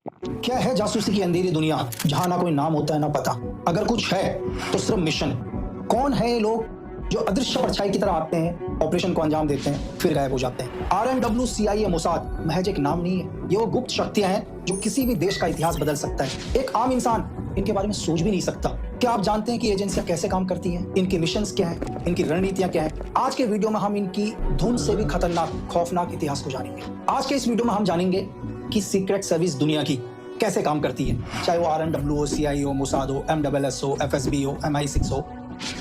क्या है जासूसी की अंधेरी दुनिया जहां ना कोई नाम होता है ना पता। अगर कुछ है तो सिर्फ मिशन। कौन है ये लोग जो अदृश्य परछाई की तरह आते हैं, ऑपरेशन को अंजाम देते हैं, फिर गायब हो जाते हैं। RNW, CIA, मोसाद महज एक नाम नहीं है, ये वो गुप्त शक्तियां हैं जो किसी भी देश का इतिहास बदल सकता है। एक आम इंसान इनके बारे में सोच भी नहीं सकता। क्या आप जानते हैं कि एजेंसियां कैसे काम करती हैं, इनके मिशंस क्या हैं, इनकी रणनीतियां क्या हैं? आज के वीडियो में हम इनकी धुन से भी खतरनाक, खौफनाक इतिहास को जानेंगे। आज के इस वीडियो में हम जानेंगे कि सीक्रेट सर्विस दुनिया की कैसे काम करती है, चाहे वो RNW हो, CIA हो, मोसाद हो, MSS हो, FSB हो, MI6 हो।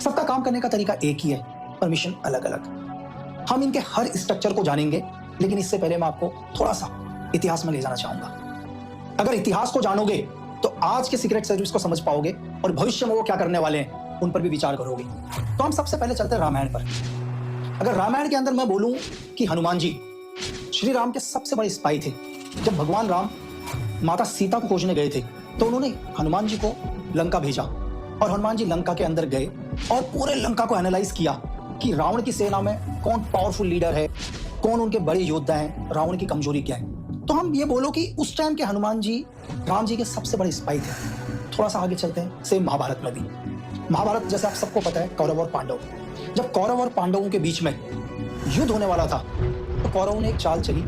सबका काम करने का तरीका एक ही है, पर मिशन अलग अलग। हम इनके हर स्ट्रक्चर को जानेंगे, लेकिन इससे पहले मैं आपको थोड़ा सा इतिहास में ले जाना चाहूंगा। अगर इतिहास को जानोगे तो आज के सीक्रेट सर्विस को समझ पाओगे और भविष्य में वो क्या करने वाले हैं उन पर भी विचार करोगे। तो हम सबसे पहले चलते हैं रामायण पर। अगर रामायण के अंदर मैं बोलूं कि हनुमान जी श्री राम के सबसे बड़े स्पाई थे। जब भगवान राम माता सीता को खोजने गए थे तो उन्होंने हनुमान जी को लंका भेजा और हनुमान जी लंका के अंदर गए और पूरे लंका को एनालाइज किया कि रावण की सेना में कौन पावरफुल लीडर है, कौन उनके बड़े योद्धा हैं, रावण की कमजोरी क्या है। तो हम ये बोलो कि उस टाइम के हनुमान जी राम जी के सबसे बड़े स्पाई थे। थोड़ा सा आगे चलते हैं, सेम महाभारत में भी। महाभारत जैसे आप सबको पता है, कौरव और पांडव। जब कौरव और पांडवों के बीच में युद्ध होने वाला था तो कौरवों ने एक चाल चली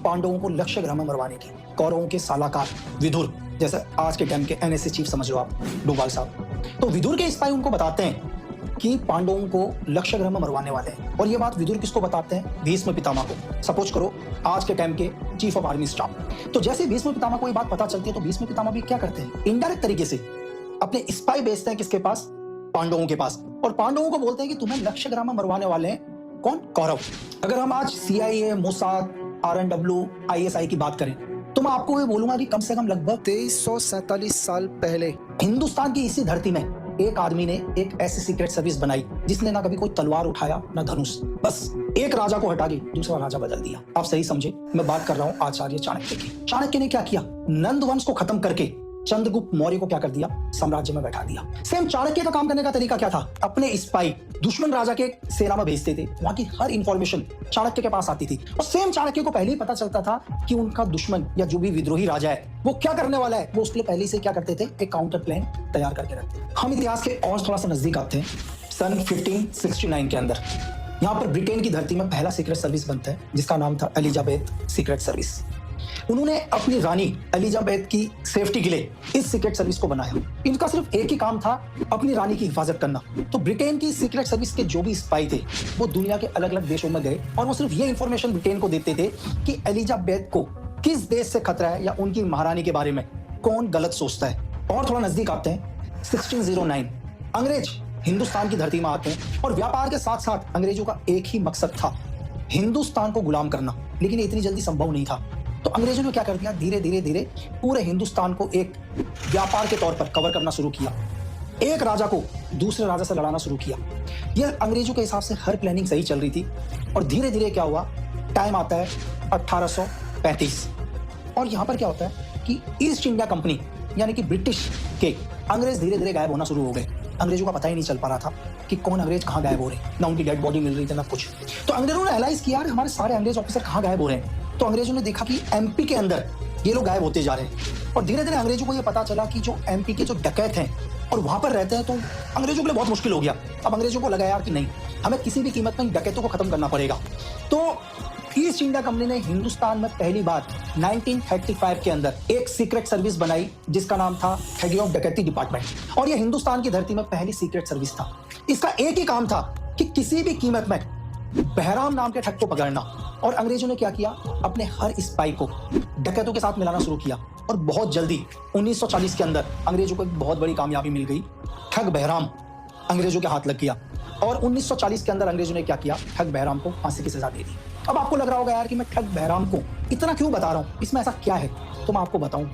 पांडवों को लक्ष्य ग्रह में मरवाने की। कौरवों के सलाहकार विदुर, जैसे आज के टाइम के NSA चीफ समझ लो आप, डोभाल साहब, तो विदुर के स्पाई उनको बताते हैं कि पांडवों को लक्ष्य ग्रह में मरवाने वाले हैं। और ये बात विदुर किसको बताते हैं? भीष्म पितामह को। सपोज करो आज के टाइम के चीफ ऑफ आर्मी स्टाफ। तो जैसे भीष्म पितामह को ये बात पता चलती है तो भीष्म पितामह भी क्या करते हैं, इनडायरेक्ट तरीके से अपने स्पाई भेजते हैं किसके पास? पांडवों के पास। और पांडवों को बोलते हैं कि तुम्हें लक्ष्य ग्रह में मरवाने वाले हैं कौन? कौरव। अगर हम आज CIA, मोसाद, RNW, ISI की बात करें तो मैं आपको ये बोलूंगा कि कम से कम लगभग 2347 साल पहले हिंदुस्तान की इसी धरती में एक आदमी ने एक ऐसी सीक्रेट सर्विस बनाई जिसने ना कभी कोई तलवार उठाया ना धनुष, बस एक राजा को हटा के दूसरा राजा बदल दिया। आप सही समझे, मैं बात कर रहा हूँ आचार्य चाणक्य की। चाणक्य ने क्या किया? नंद वंश को खत्म करके चंद्रगुप्त मौर्य को क्या कर दिया? साम्राज्य में बैठा दिया। सेम चाणक्य का काम करने का तरीका क्या था? अपने स्पाई दुश्मन राजा के सेना में भेजते थे, वहां की हर इंफॉर्मेशन चाणक्य के पास आती थी और सेम चाणक्य को पहले ही पता चलता था कि उनका दुश्मन या जो भी विद्रोही राजा है वो क्या करने वाला है। वो उसके लिए पहले से क्या करते थे? एक काउंटर प्लान तैयार करके रखते। हम इतिहास के और थोड़ा सा नजदीक आते हैं। सन 1569 के अंदर यहाँ पर ब्रिटेन की धरती में पहला सीक्रेट सर्विस बनता है जिसका नाम था एलिजाबेथ सीक्रेट सर्विस। उन्होंने अपनी रानी एलिजाबेथ की सेफ्टी के लिए इस सीक्रेट सर्विस को बनाया। इनका सिर्फ एक ही काम था, अपनी रानी की हिफाजत करना। तो ब्रिटेन की सीक्रेट सर्विस के जो भी स्पाई थे वो दुनिया के अलग अलग देशों में गए और वो सिर्फ ये इंफॉर्मेशन ब्रिटेन को देते थे कि एलिजाबेथ को किस देश से खतरा है या उनकी महारानी के बारे में कौन गलत सोचता है। और थोड़ा नजदीक आते हैं, 1609 अंग्रेज हिंदुस्तान की धरती में आते हैं और व्यापार के साथ साथ अंग्रेजों का एक ही मकसद था, हिंदुस्तान को गुलाम करना। लेकिन इतनी जल्दी संभव नहीं था, तो अंग्रेजों ने क्या कर दिया? धीरे धीरे धीरे पूरे हिंदुस्तान को एक व्यापार के तौर पर कवर करना शुरू किया। एक राजा को दूसरे राजा से लड़ाना शुरू किया। यह अंग्रेजों के हिसाब से हर प्लानिंग सही चल रही थी। और धीरे धीरे क्या हुआ? टाइम आता है 1835 और यहाँ पर क्या होता है कि ईस्ट इंडिया कंपनी यानी कि ब्रिटिश के अंग्रेज धीरे धीरे गायब होना शुरू हो गए। अंग्रेजों का पता ही नहीं चल पा रहा था कि कौन अंग्रेज कहाँ गायब हो रहे हैं, ना उनकी डेड बॉडी मिल रही थी ना कुछ। तो अंग्रेजों ने एनालाइज किया यार हमारे सारे अंग्रेज ऑफिसर कहाँ गायब हो रहे हैं। तो अंग्रेजों ने देखा कि MP के अंदर ये लोग गायब होते जा रहे हैं और धीरे धीरे अंग्रेजों को ये पता चला कि जो MP के जो डकैत हैं और वहां पर रहते हैं तो अंग्रेजों के लिए बहुत मुश्किल हो गया। अब अंग्रेजों को लगा यार कि नहीं, हमें किसी भी कीमत में डकैतों को खत्म करना पड़ेगा। तो ईस्ट इंडिया कंपनी ने हिंदुस्तान में पहली बार 1935 के अंदर एक सीक्रेट सर्विस बनाई जिसका नाम था हेड ऑफ डकैती डिपार्टमेंट। और यह हिंदुस्तान की धरती में पहली सीक्रेट सर्विस था। इसका एक ही काम था कि किसी भी कीमत में बहराम नाम के ठग को पकड़ना। और अंग्रेजों ने क्या किया? अपने हर स्पाई को डकैतों के साथ मिलाना शुरू किया और बहुत जल्दी 1940 के अंदर अंग्रेजों को एक बहुत बड़ी कामयाबी मिल गई। ठग बहराम अंग्रेजों के हाथ लग गया और 1940 के अंदर अंग्रेजों ने क्या किया? ठग बहराम को फांसी की सजा दे दी। अब आपको लग रहा होगा यार कि मैं ठग बहराम को इतना क्यों बता रहा हूं, इसमें ऐसा क्या है? तो मैं आपको बताऊं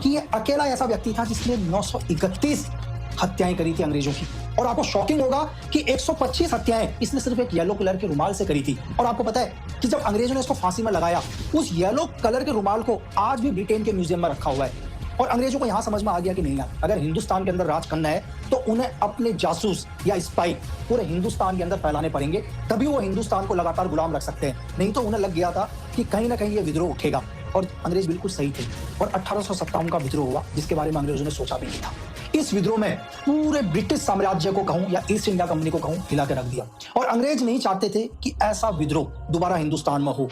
कि ये अकेला ऐसा व्यक्ति था जिसने 931 हत्याएं करी थी अंग्रेजों की। और आपको शॉकिंग होगा कि 125 हत्याएं इसने सिर्फ एक येलो कलर के रुमाल से करी थी। और आपको पता है कि जब अंग्रेजों ने इसको फांसी में लगाया, उस येलो कलर के रुमाल को आज भी ब्रिटेन के म्यूजियम में रखा हुआ है। और अंग्रेजों को यहां समझ में आ गया कि नहीं यार, अगर हिंदुस्तान के अंदर राज करना है तो उन्हें अपने जासूस या स्पाई पूरे हिंदुस्तान के अंदर फैलाने पड़ेंगे, तभी वो हिंदुस्तान को लगातार गुलाम रख सकते हैं। नहीं तो उन्हें लग गया था कि कहीं ना कहीं ये विद्रोह उठेगा और अंग्रेज बिल्कुल सही थे और 1857 का विद्रोह हुआ जिसके बारे में अंग्रेजों ने सोचा भी नहीं था। इस विद्रोह में पूरे ब्रिटिश साम्राज्य को कहूं या ईस्ट इंडिया कंपनी को कहूं हिला के रख दिया और अंग्रेज नहीं चाहते थे कि ऐसा विद्रोह दोबारा हिंदुस्तान में हो।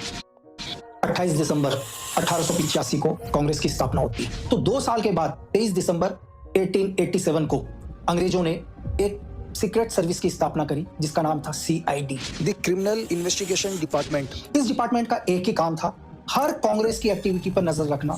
28 दिसंबर 1885 को कांग्रेस की स्थापना होती है। तो 2 साल के बाद 23 दिसंबर 1887 को अंग्रेजों ने एक सीक्रेट सर्विस की स्थापना करी जिसका नाम था CID, the criminal investigation department. इस डिपार्टमेंट का एक ही काम था, हर कांग्रेस की एक्टिविटी पर नजर रखना,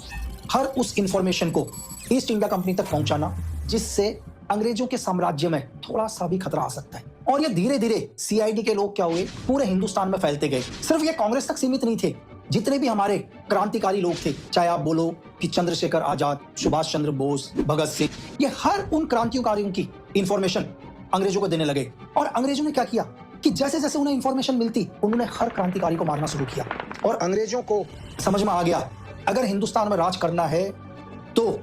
हर उस इंफॉर्मेशन को ईस्ट इंडिया कंपनी तक पहुंचाना जिससे अंग्रेजों के साम्राज्य में थोड़ा सा भी खतरा आ सकता है। और ये धीरे धीरे CID के लोग क्या हुए, पूरे हिंदुस्तान में फैलते गए। सिर्फ ये कांग्रेस तक सीमित नहीं थे, जितने भी हमारे क्रांतिकारी लोग थे, चाहे आप बोलो कि चंद्रशेखर आजाद, सुभाष चंद्र बोस, भगत सिंह, ये हर उन क्रांतिकारियों की इंफॉर्मेशन अंग्रेजों को देने लगे। और अंग्रेजों ने क्या किया कि जैसे जैसे उन्हें इंफॉर्मेशन मिलती उन्होंने हर क्रांतिकारी को मारना शुरू किया। और अंग्रेजों को समझ में आ गया अगर हिंदुस्तान में राज करना है तो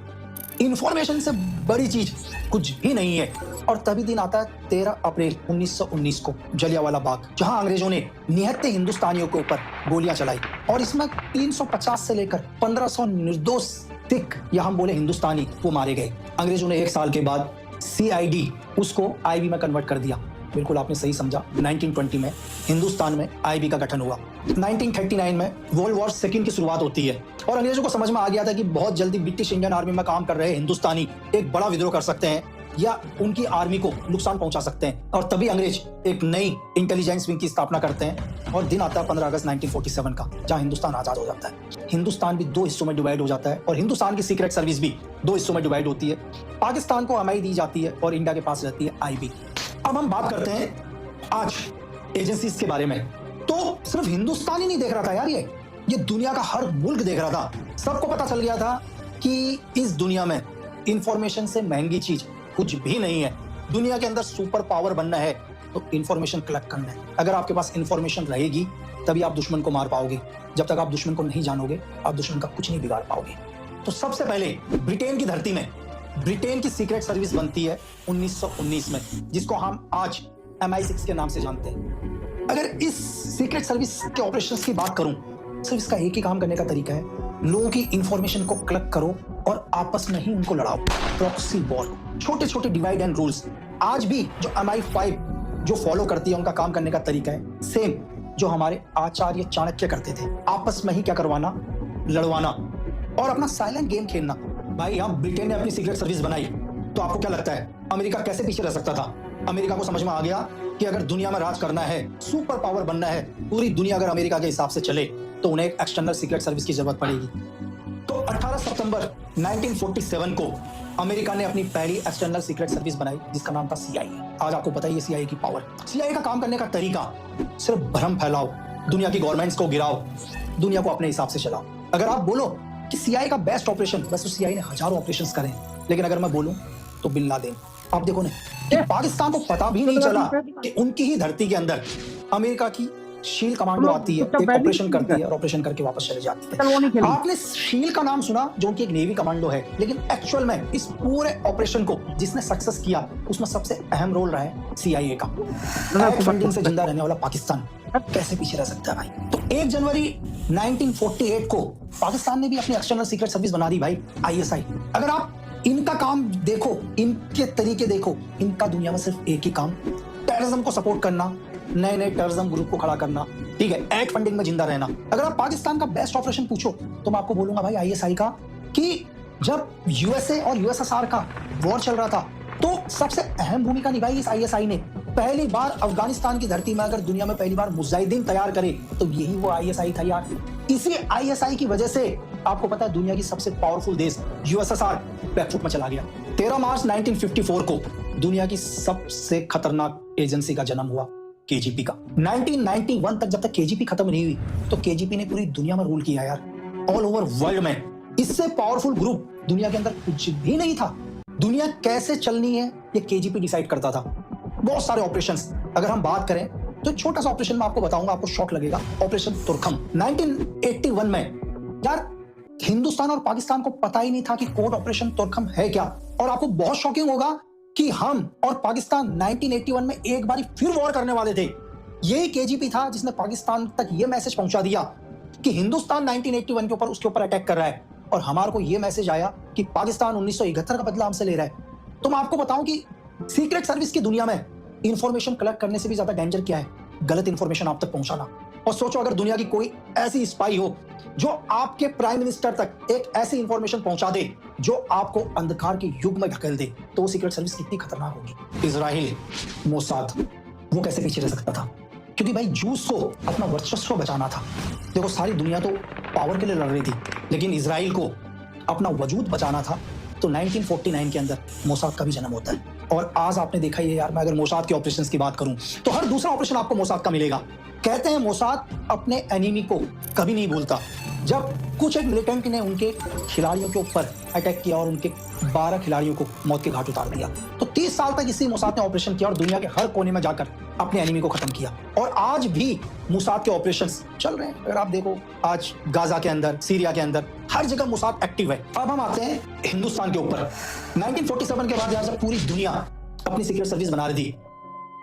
इंफॉर्मेशन से बड़ी चीज कुछ भी नहीं है। और तभी दिन आता है 13 अप्रैल 1919 को, जलियांवाला बाग, जहां अंग्रेजों ने निहत्थे हिंदुस्तानियों के ऊपर गोलियां चलाई और इसमें 350 से लेकर 1500 निर्दोष सिख या हम बोले हिंदुस्तानी वो मारे गए। अंग्रेजों ने 1 साल के बाद CID उसको IB में कन्वर्ट कर दिया। बिल्कुल आपने सही समझा। 1920 में हिंदुस्तान में IB का गठन हुआ। 1939 में वर्ल्ड वॉर सेकंड की शुरुआत होती है और अंग्रेजों को समझ में आ गया था कि बहुत जल्दी ब्रिटिश इंडियन आर्मी में काम कर रहे हिंदुस्तानी एक बड़ा विद्रोह कर सकते हैं या उनकी आर्मी को नुकसान पहुंचा सकते हैं। और तभी अंग्रेज एक नई इंटेलिजेंस विंग की स्थापना करते हैं और दिन आता है 15 अगस्त 1947 का, जहां हिंदुस्तान आजाद हो जाता है। हिंदुस्तान भी 2 हिस्सों में डिवाइड हो जाता है और हिंदुस्तान की सीक्रेट सर्विस भी 2 हिस्सों में डिवाइड होती है। पाकिस्तान को MI दी जाती है और इंडिया के पास रहती है IB। अब हम बात करते हैं आज एजेंसीज के बारे में। तो सिर्फ हिंदुस्तान ही नहीं देख रहा था यार, ये दुनिया का हर मुल्क देख रहा था। सबको पता चल गया था कि इस दुनिया में इंफॉर्मेशन से महंगी चीज कुछ भी नहीं है। दुनिया के अंदर सुपर पावर बनना है तो इंफॉर्मेशन कलेक्ट करना है। अगर आपके पास इंफॉर्मेशन रहेगी तभी आप दुश्मन को मार पाओगे। जब तक आप दुश्मन को नहीं जानोगे आप दुश्मन का कुछ नहीं बिगाड़ पाओगे। तो सबसे पहले ब्रिटेन की धरती में ब्रिटेन की सीक्रेट सर्विस बनती है 1919 में, जिसको हम आज MI6 के नाम से जानते हैं। अगर इस सीक्रेट सर्विस के ऑपरेशंस की बात करूं, सिर्फ इसका एक ही काम करने का तरीका है, लोगों की इंफॉर्मेशन को कलेक्ट करो और आपस में ही उनको लड़ाओ। प्रॉक्सी वॉर, छोटे छोटे डिवाइड एंड रूल्स। आज भी जो MI5 जो फॉलो करती है उनका काम करने का तरीका है सेम जो हमारे आचार्य चाणक्य करते थे। आपस में ही क्या करवाना, लड़वाना और अपना साइलेंट गेम खेलना। भाई हम ब्रिटेन ने अपनी सीक्रेट सर्विस बनाई तो आपको क्या लगता है अमेरिका कैसे पीछे रह सकता था? अमेरिका को समझ में आ गया कि अगर दुनिया में राज करना है, सुपर पावर बनना है, पूरी दुनिया अगर अमेरिका के हिसाब से चले तो उन्हें एक एक्सटर्नल सीक्रेट सर्विस की जरूरत पड़ेगी। तो 18 सितंबर 1947 को अमेरिका ने अपनी पहली एक्सटर्नल सीक्रेट सर्विस बनाई जिसका नाम था CIA। आज आपको पता है ये CIA की पावर। CIA का काम करने का तरीका सिर्फ भ्रम फैलाओ, दुनिया की गवर्नमेंट्स को गिराओ, दुनिया को अपने हिसाब से चलाओ। अगर आप बोलो कि CIA का बेस्ट ऑपरेशन, वैसे CIA ने हजारों ऑपरेशंस करे हैं, लेकिन अगर मैं बोलूं तो बिन लादेन। आप देखो ना कि पाकिस्तान को पता भी नहीं चला कि उनकी ही धरती के अंदर अमेरिका की शील कमांडो आती है, एक ऑपरेशन करती है और ऑपरेशन करके वापस चले जाती है। आपने शील का नाम सुना जो उनकी एक नेवी कमांडो है, लेकिन एक्चुअल में इस पूरे ऑपरेशन को जिसने सक्सेस किया उसमें सबसे अहम रोल रहा है CIA का। फंडिंग से जिंदा रहने वाला पाकिस्तान कैसे पीछे रह सकता है भाई? तो 1 जनवरी 1948 को पाकिस्तान ने भी अपनी एक्सटर्नल सीक्रेट सर्विस बना दी भाई, ISI। अगर आप इनका काम देखो, इनके तरीके देखो, इनका दुनिया में सिर्फ एक ही काम, टेररिज्म को सपोर्ट करना, नए नए टेररिज्म ग्रुप को खड़ा करना, ठीक है, एड फंडिंग में जिंदा रहना। अगर आप पाकिस्तान का बेस्ट ऑपरेशन पूछो तो मैं आपको बोलूंगा भाई ISI का, कि जब USA और USSR का वॉर चल रहा था तो सबसे अहम भूमिका निभाई इस ISI ने। पहली बार अफगानिस्तान की धरती में अगर दुनिया में पहली बार मुजाहिदीन तैयार करे तो यही वो ISI था यार। इसी ISI की वजह से आपको पता है दुनिया की सबसे पावरफुल देश USSR बैकफुट में चला गया। 13 मार्च 1954 को दुनिया की सबसे खतरनाक एजेंसी का जन्म हुआ, KGP का। 1991 तक जब तक KGP खत्म नहीं हुई तो KGP ने पूरी दुनिया में रूल किया यार, ऑल ओवर वर्ल्ड में। इससे पावरफुल ग्रुप दुनिया के अंदर कुछ भी नहीं था। दुनिया कैसे चलनी है ये KGP डिसाइड करता था। बहुत सारे ऑपरेशंस अगर हम बात करें तो छोटा सा ऑपरेशन मैं आपको बताऊंगा, आपको शॉक लगेगा। ऑपरेशन तुर्खम 1981 में यार हिंदुस्तान और पाकिस्तान को पता ही नहीं था कि कोड ऑपरेशन तुर्खम है क्या। और आपको बहुत शॉकिंग होगा कि हम और पाकिस्तान 1981 में एक बार फिर वॉर करने वाले थे। यही KGP था जिसने पाकिस्तान तक यह मैसेज पहुंचा दिया कि हिंदुस्तान 1981 के ऊपर उसके ऊपर अटैक कर रहा है और हमारे को ये मैसेज आया कि पाकिस्तान 1971 का बदला हमसे ले रहा है। तो मैं आपको बताऊं कि सीक्रेट सर्विस की दुनिया में इंफॉर्मेशन कलेक्ट करने से भी ज्यादा डेंजर क्या है? गलत इंफॉर्मेशन आप तक पहुंचाना। और सोचो अगर दुनिया की कोई ऐसी स्पाई हो जो आपके प्राइम मिनिस्टर तक एक ऐसी इंफॉर्मेशन पहुंचा दे जो आपको अंधकार के युग में ढकेल दे, तो वो सीक्रेट सर्विस कितनी खतरनाक होगी। इजराइल, मोसाद, वो कैसे पीछे रह सकता था? क्योंकि भाई जूस को अपना वर्चस्व बचाना था। देखो सारी दुनिया तो पावर के लिए लड़ रही थी, लेकिन इजराइल को अपना वजूद बचाना था। तो 1949 के अंदर मोसाद का भी जन्म होता है। और आज आपने देखा ही है यार, मैं अगर मोसाद के ऑपरेशंस की बात करूं तो हर दूसरा ऑपरेशन आपको मोसाद का मिलेगा। कहते हैं मोसाद अपने एनिमी को कभी नहीं भूलता। जब कुछ एक मिलिटेंट ने उनके खिलाड़ियों के ऊपर अटैक किया और उनके 12 खिलाड़ियों को मौत के घाट उतार दिया, तो 30 साल तक इसी मोसाद ने ऑपरेशन किया और दुनिया के हर कोने में जाकर अपने एनिमी को खत्म किया। और आज भी मोसाद के ऑपरेशंस चल रहे हैं। अगर आप देखो आज गाजा के अंदर, सीरिया के अंदर, हर जगह मोसाद एक्टिव है। अब हम आते हैं हिंदुस्तान के ऊपर। 1947 के बाद यहाँ से पूरी दुनिया अपनी सीक्रेट सर्विस बना रही थी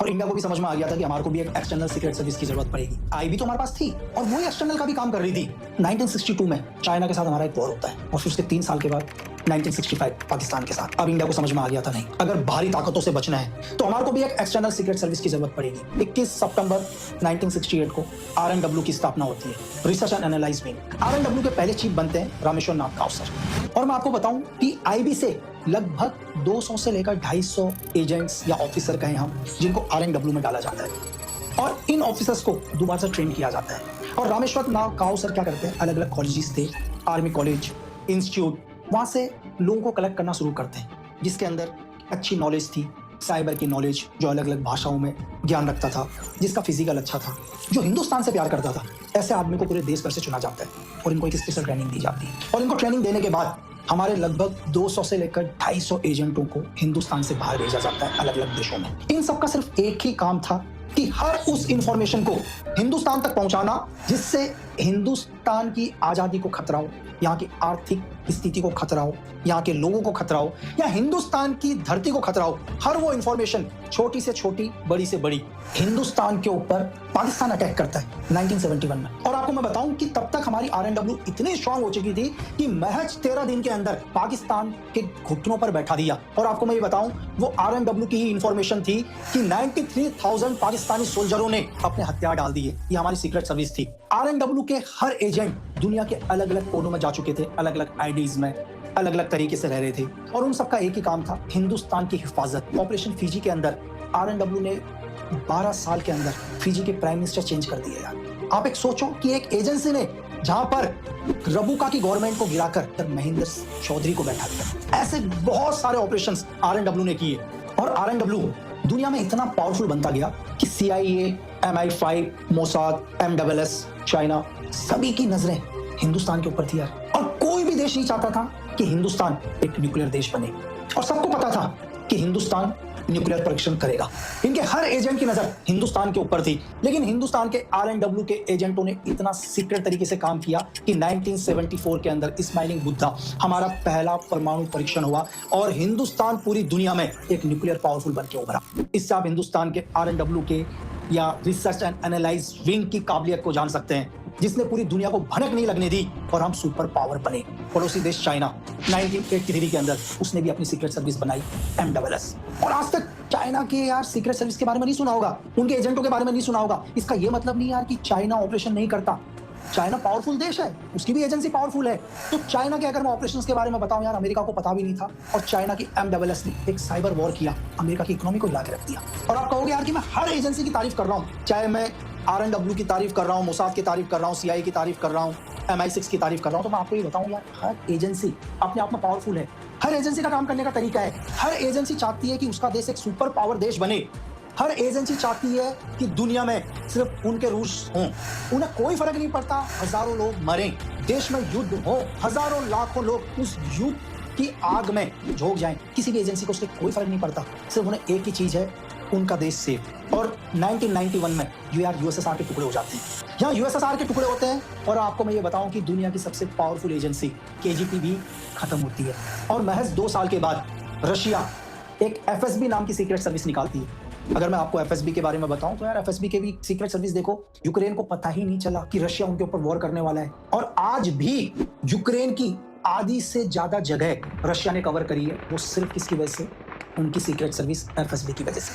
और इंडिया को भी समझ में आ गया था कि हमारे को भी एक एक्सटर्नल सीक्रेट सर्विस की जरूरत पड़ेगी। आई भी तो हमारे पास थी और वही एक्सटर्नल का भी काम कर रही थी। 1962 में चाइना के साथ हमारा एक वॉर होता है और फिर उसके 3 साल के बाद 1965 पाकिस्तान के साथ। अब इंडिया को समझ में आ गया था नहीं, अगर बाहरी ताकतों से बचना है तो हमारे को भी एक एक्सटर्नल सीक्रेट सर्विस की जरूरत पड़ेगी। 21 सितंबर 1968 को RNW की स्थापना होती है, research and analyse wing. RNW के पहले चीफ बनते हैं रामेश्वर नाथ काउसर। और मैं आपको बताऊं कि IB से लगभग 200 से लेकर 250 एजेंट्स या ऑफिसर कहें हम, जिनको RNW में डाला जाता है और इन ऑफिसर्स को दोबारा से ट्रेन किया जाता है। और रामेश्वर नाथ काउसर क्या करते हैं, अलग अलग कॉलेजेस थे, आर्मी कॉलेज, इंस्टीट्यूट, वहां से लोगों को कलेक्ट करना शुरू करते हैं, जिसके अंदर अच्छी नॉलेज थी, साइबर की नॉलेज, जो अलग अलग भाषाओं में ज्ञान रखता था, जिसका फिजिकल अच्छा था, जो हिंदुस्तान से प्यार करता था। ऐसे आदमी को पूरे देश भर से चुना जाता है और इनको एक स्पेशल ट्रेनिंग दी जाती है। और इनको ट्रेनिंग देने के बाद हमारे लगभग 200 से लेकर 250 एजेंटों को हिंदुस्तान से बाहर भेजा जाता है अलग अलग देशों में। इन सबका सिर्फ एक ही काम था कि हर उस इंफॉर्मेशन को हिंदुस्तान तक पहुंचाना जिससे हिंदुस्तान की आजादी को खतरा हो, यहाँ की आर्थिक स्थिति को खतरा हो, यहाँ के लोगों को खतरा हो, या हिंदुस्तान की धरती को खतरा हो। हर वो इंफॉर्मेशन, छोटी से छोटी, बड़ी से बड़ी, हिंदुस्तान के ऊपर पाकिस्तान अटैक करता है 1971 में। और आपको मैं बताऊं कि तब तक हमारी RNW इतनी स्ट्रांग हो चुकी थी कि महज 13 दिन के अंदर पाकिस्तान के घुटनों पर बैठा दिया। और आपको मैं ये बताऊं, वो RNW की ही इंफॉर्मेशन थी कि 93,000 पाकिस्तानी सोल्जरों ने अपने हथियार डाल दिए। ये हमारी सीक्रेट सर्विस थी। RNW के हर एजेंट दुनिया के अलग अलग कोनों में जा चुके थे, अलग अलग आईडीज में, अलग अलग तरीके से रह रहे थे और उन सबका एक ही काम था, हिंदुस्तान की हिफाजत। ऑपरेशन फिजी के अंदर RNW ने 12 साल के अंदर फिजी के प्राइम मिनिस्टर चेंज कर दिए यार। आप एक सोचो कि एक एजेंसी ने जहां पर रबुका की गवर्नमेंट को गिराकर महेंद्र चौधरी को बैठा दिया। ऐसे बहुत सारे ऑपरेशंस RNW ने किए और RNW दुनिया में इतना पावरफुल बनता गया कि CIA, MI5, Mossad, MSS, China, सभी की नजरें हिंदुस्तान के ऊपर थी यार। और कोई भी देश नहीं चाहता था कि हिंदुस्तान एक न्यूक्लियर देश बने और सबको पता था कि हिंदुस्तान न्यूक्लियर परीक्षण करेगा। इनके हर एजेंट की नजर हिंदुस्तान के ऊपर थी, लेकिन हिंदुस्तान के RNW के एजेंटों ने इतना सीक्रेट तरीके से काम किया कि 1974 के अंदर स्माइलिंग बुद्धा हमारा पहला परमाणु परीक्षण हुआ और हिंदुस्तान पूरी दुनिया में एक न्यूक्लियर पावरफुल बन के उभरा। इससे आप हिंदुस्तान के RNW के या रिसर्च एंड एनालाइज विंग की काबिलियत को जान सकते हैं, जिसने पूरी दुनिया को भनक नहीं लगने दी और हम सुपर पावर बने। पड़ोसी देश चाइना 1983 के अंदर उसने भी अपनी सीक्रेट सर्विस बनाई, MSS। और आज तक चाइना के यार सीक्रेट सर्विस के बारे में नहीं सुना होगा, उनके एजेंटों के बारे में नहीं सुना होगा। इसका यह मतलब नहीं यार कि चाइना ऑपरेशन नहीं करता। चाइना पावरफुल देश है, उसकी भी एजेंसी पावरफुल है। तो चाइना के अगर मैं ऑपरेशंस के बारे में बताऊं यार, अमेरिका को पता भी नहीं था और चाइना की MSS ने एक साइबर वॉर किया, अमेरिका की इकोनॉमी को हिला के रख दिया। और आप कहोगे यार कि मैं हर एजेंसी की तारीफ कर रहा हूं, चाहे मैं RNW की तारीफ कर रहा हूं, मोसाद की तारीफ कर रहा हूं, CIA की तारीफ कर रहा हूं, MI6 की तारीफ कर रहा हूं, तो मैं आपको ये बताऊं यार, हर एजेंसी अपने आप में पावरफुल है। हर एजेंसी का काम करने का तरीका है। हर एजेंसी चाहती है कि उसका देश एक सुपर पावर देश बने। हर एजेंसी चाहती है कि दुनिया में सिर्फ उनके रूल्स हों, उन्हें कोई फर्क नहीं पड़ता हजारों लोग मरें, देश में युद्ध हो, हजारों लाखों लोग उस युद्ध की आग में झोंक जाएं, किसी भी एजेंसी को उससे कोई फर्क नहीं पड़ता। सिर्फ उन्हें एक ही चीज है, उनका देश सेफ। और 1991 में USSR के टुकड़े हो जाते हैं। यहाँ USSR के टुकड़े होते हैं और आपको मैं ये बताऊं कि दुनिया की सबसे पावरफुल एजेंसी KGB भी खत्म होती है। और महज 2 साल के बाद रशिया एक FSB नाम की सीक्रेट सर्विस निकालती है अगर मैं आपको एफएसबी के बारे में बताऊं तो यार एफएसबी के भी सीक्रेट सर्विस देखो, यूक्रेन को पता ही नहीं चला कि रशिया उनके ऊपर वॉर करने वाला है, और आज भी यूक्रेन की आधी से ज्यादा जगह रशिया ने कवर करी है, वो सिर्फ किसकी वजह से? उनकी सीक्रेट सर्विस एफएसबी की वजह से।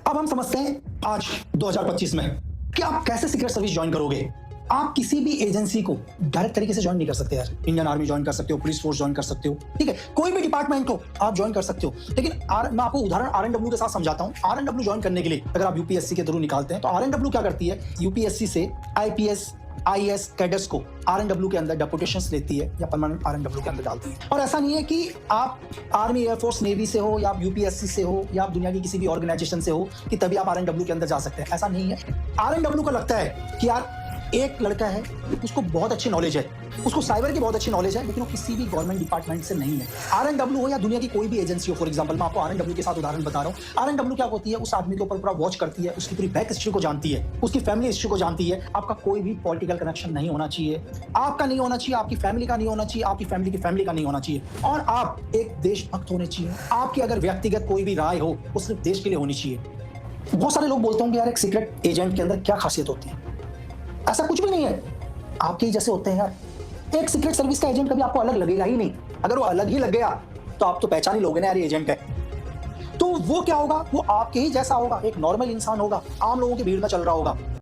अब हम समझते हैं आज 2025 में कि आप कैसे सीक्रेट सर्विस ज्वाइन करोगे। आप किसी भी एजेंसी को डायरेक्ट तरीके से ज्वाइन नहीं कर सकते यार। इंडियन आर्मी ज्वाइन कर सकते हो, पुलिस फोर्स ज्वाइन कर सकते हो, ठीक है, कोई भी डिपार्टमेंट को आप ज्वाइन कर सकते हो। लेकिन मैं आपको उदाहरण आरएनडब्ल्यू के साथ समझाता हूं। आरएनडब्ल्यू ज्वाइन करने के लिए अगर आप यूपीएससी के थ्रू निकालते हैं तो आरएनडब्ल्यू क्या करती है, यूपीएससी से आईपीएस आईएएस कैडेट्स को आरएनडब्ल्यू के अंदर डेपुटेशंस लेती है या परमानेंट आरएनडब्ल्यू के अंदर डालती है। और ऐसा नहीं है कि आप आर्मी, एयरफोर्स, नेवी से हो या आप यूपीएससी से हो या आप दुनिया की किसी भी ऑर्गेनाइजेशन से हो कि तभी आप आरएनडब्ल्यू के अंदर जा सकते हैं, ऐसा नहीं है। आरएनडब्ल्यू को लगता है कि यार एक लड़का है, उसको बहुत अच्छी नॉलेज है, उसको साइबर की बहुत अच्छी नॉलेज है, लेकिन वो किसी भी गवर्नमेंट डिपार्टमेंट से नहीं है। आरएनडब्ल्यू हो या दुनिया की कोई भी एजेंसी हो, फॉर एग्जांपल मैं आपको आरएनडब्ल्यू के साथ उदाहरण बता रहा हूँ। आरएनडब्ल्यू क्या होती है, उस आदमी के ऊपर पूरा वॉच करती है, उसकी पूरी बैक हिस्ट्री को जानती है, उसकी फैमिली हिस्ट्री को जानती है। आपका कोई भी पॉलिटिकल कनेक्शन नहीं होना चाहिए, आपका नहीं होना चाहिए, आपकी फैमिली का नहीं होना चाहिए, आपकी फैमिली की फैमिली का नहीं होना चाहिए, और आप एक देशभक्त होने चाहिए। आपकी अगर व्यक्तिगत कोई भी राय हो वो सिर्फ देश के लिए होनी चाहिए। बहुत सारे लोग बोलते होंगे यार एक सीक्रेट एजेंट के अंदर क्या खासियत होती है, ऐसा कुछ भी नहीं है, आपके ही जैसे होते हैं यार। एक सीक्रेट सर्विस का एजेंट कभी आपको अलग लगेगा ही नहीं। अगर वो अलग ही लग गया तो आप तो पहचान ही लोगे ना यार ये एजेंट है। तो वो क्या होगा, वो आपके ही जैसा होगा, एक नॉर्मल इंसान होगा, आम लोगों की भीड़ में चल रहा होगा।